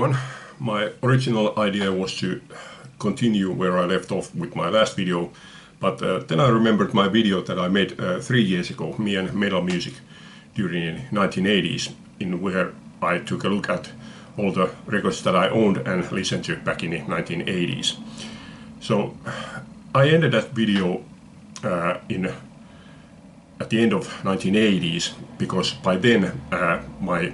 everyone. My original idea was to continue where I left off with my last video, but then I remembered my video that I made 3 years ago, me and metal music during the 1980s, in where I took a look at all the records that I owned and listened to back in the 1980s. So I ended that video at the end of 1980s, because by then my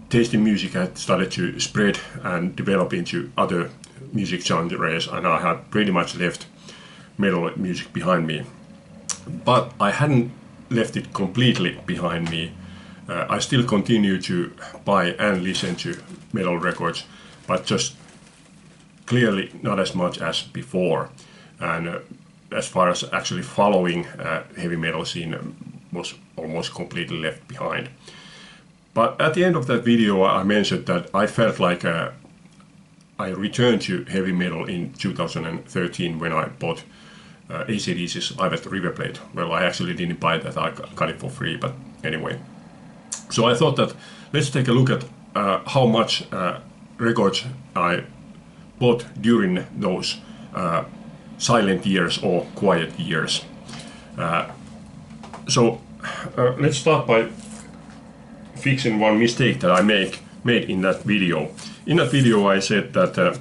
taste in music had started to spread and develop into other music genres, and I had pretty much left metal music behind me. But I hadn't left it completely behind me. I still continue to buy and listen to metal records, but just clearly not as much as before. And as far as actually following heavy metal scene was almost completely left behind. But at the end of that video I mentioned that I felt like I returned to heavy metal in 2013 when I bought AC/DC's Live at the River Plate. Well, I actually didn't buy that, I got it for free, but anyway. So I thought that let's take a look at how much records I bought during those silent years or quiet years. Let's start by fixing one mistake that I made in that video. In that video I said that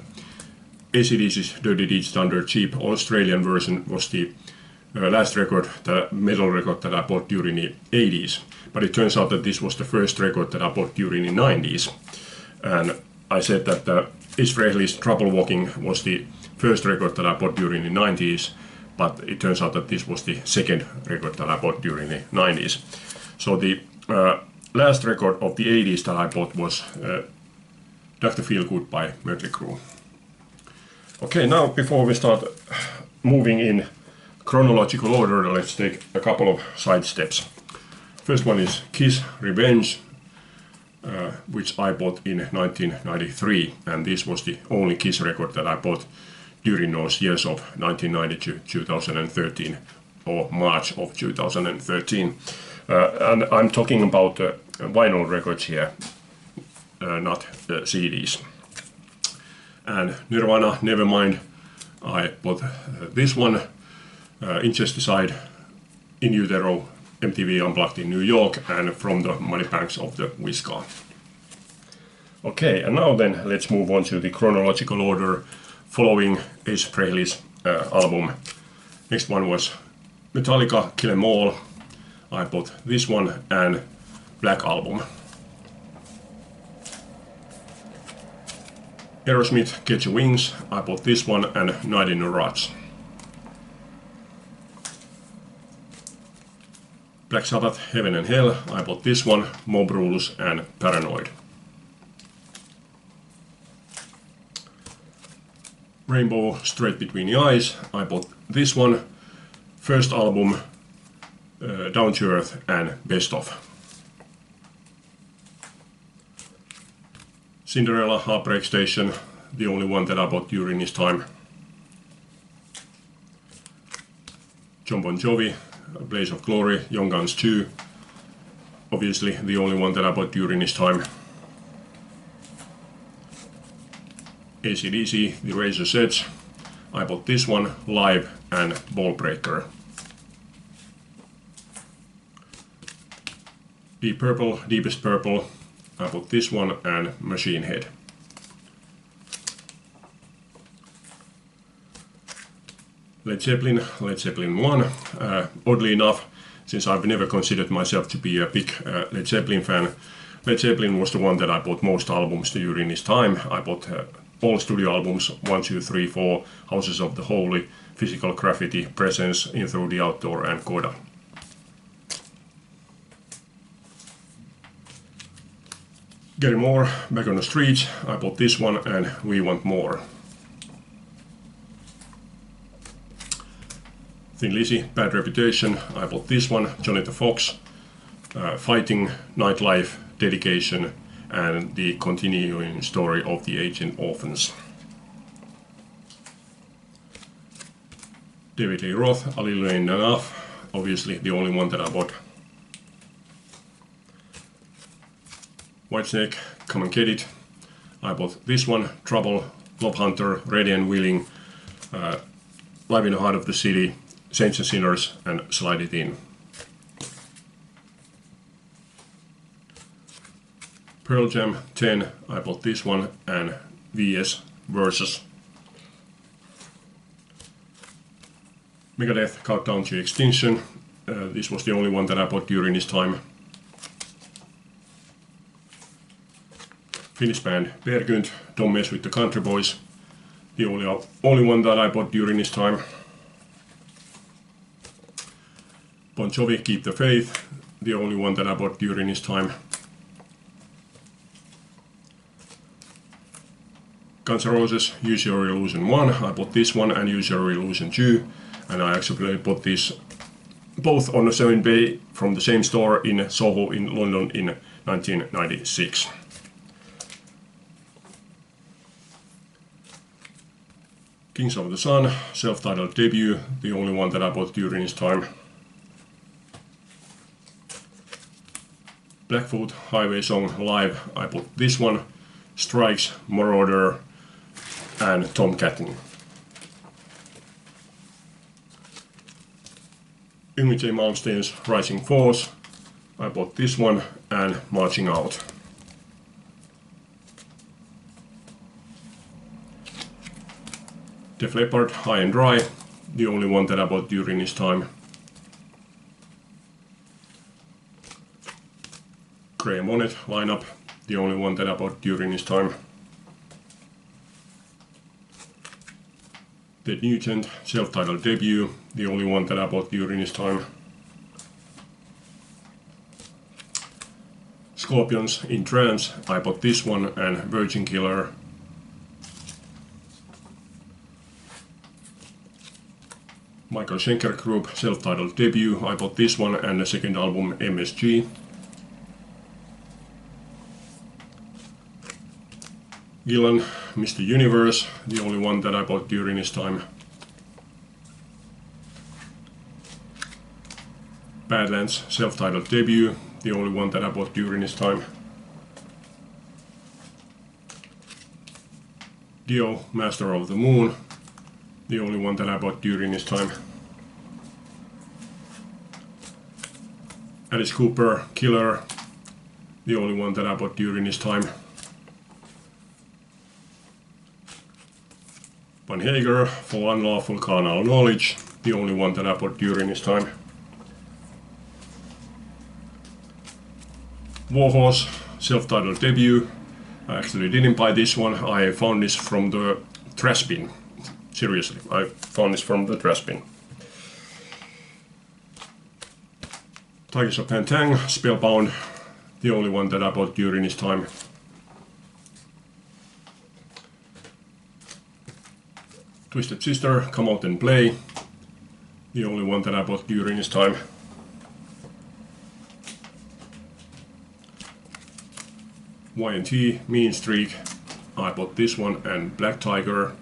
AC/DC's Dirty Deeds Thunder cheap Australian version was the last record, the metal record that I bought during the 80s. But it turns out that this was the first record that I bought during the 90s. And I said that Ace Frehley's Trouble Walking was the first record that I bought during the 90s, but it turns out that this was the second record that I bought during the 90s. So the last record of the 80s that I bought was Dr. Feelgood by Mötley Crüe. Okay, now before we start moving in chronological order, let's take a couple of side steps. First one is Kiss Revenge, which I bought in 1993, and this was the only Kiss record that I bought during those years of 1990 to 2013, or March of 2013. And I'm talking about vinyl records here, not CDs. And Nirvana, Nevermind, I bought this one, Incesticide, In Utero, MTV Unplugged in New York, and From the Money Banks of the Whiskey. Okay, and now then let's move on to the chronological order following Ace Frehley's album. Next one was Metallica, Kill 'Em All. I bought this one and Black Album. Aerosmith, Get Your Wings. I bought this one and Night in the Ruts. Black Sabbath, Heaven and Hell. I bought this one, Mob Rules and Paranoid. Rainbow, Straight Between the Eyes. I bought this one, first album, Down to Earth and Best Of. Cinderella, Heartbreak Station, the only one that I bought during this time. John Bon Jovi, Blaze of Glory, Young Guns 2, obviously the only one that I bought during this time. AC/DC, The Razor's Edge, I bought this one, Live and Ballbreaker. Deep Purple, Deepest Purple, I bought this one and Machine Head. Led Zeppelin 1. Oddly enough, since I've never considered myself to be a big Led Zeppelin fan, Led Zeppelin was the one that I bought most albums during this time. I bought all studio albums, 1, 2, 3, 4, Houses of the Holy, Physical Graffiti, Presence, In Through the Outdoor and Coda. Gary Moore, Back on the Streets. I bought this one and We Want More. Thin Lizzy, Bad Reputation. I bought this one, Johnny the Fox, Fighting, Nightlife, Dedication, and the continuing story of the Aging Orphans. David Lee Roth, A Little Ain't Enough, obviously the only one that I bought. Whitesnake, Come and Get It. I bought this one, Trouble, Lob Hunter, Ready and Willing, Live in the Heart of the City, Saints and Sinners, and Slide It In. Pearl Jam 10, I bought this one, and VS Versus. Megadeth Countdown to Extinction, this was the only one that I bought during this time. Finnish band Bergund, Don't Mess with the Country Boys, the only one that I bought during this time. Bon Jovi, Keep the Faith, the only one that I bought during this time. Guns N' Roses, Use Your Illusion 1, I bought this one and Use Your Illusion 2, and I actually bought this both on the same day from the same store in Soho in London in 1996. Kings of the Sun, self-titled debut, the only one that I bought during this time. Blackfoot, Highway Song Live, I bought this one, Strikes, Marauder, and Tom Catton. Yngwie J. Malmsteen's Rising Force, I bought this one, and Marching Out. Def Leppard, High and Dry, the only one that I bought during this time. Graham Bonnet lineup, the only one that I bought during this time. Ted Nugent, self-titled debut, the only one that I bought during this time. Scorpions, In Trance, I bought this one, and Virgin Killer. Michael Schenker Group, self-titled debut, I bought this one, and the second album, MSG. Gillan, Mr. Universe, the only one that I bought during this time. Badlands, self-titled debut, the only one that I bought during this time. Dio, Master of the Moon, the only one that I bought during this time. Alice Cooper, Killer, the only one that I bought during this time. Van Hager, For Unlawful Carnal Knowledge, the only one that I bought during this time. Warhorse, self-titled debut. I actually didn't buy this one, I found this from the trash bin. Seriously, I found this from the trash bin. Tigers of Pantang, Spellbound, the only one that I bought during this time. Twisted Sister, Come Out and Play, the only one that I bought during this time. Y&T, Mean Streak, I bought this one, and Black Tiger.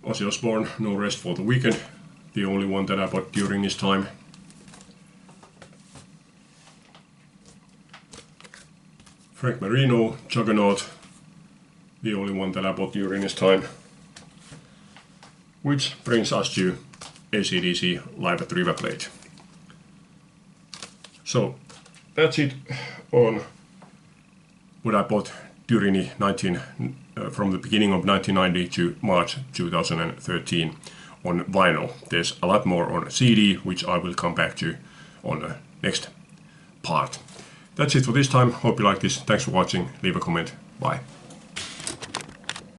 Ozzy Osbourne, No Rest for the Wicked, the only one that I bought during this time. Frank Marino, Juggernaut, the only one that I bought during this time. Which brings us to AC/DC Live at River Plate. So that's it on what I bought during the from the beginning of 1990 to March 2013 on vinyl. There's a lot more on CD, which I will come back to on the next part. That's it for this time. Hope you like this. Thanks for watching. Leave a comment. Bye.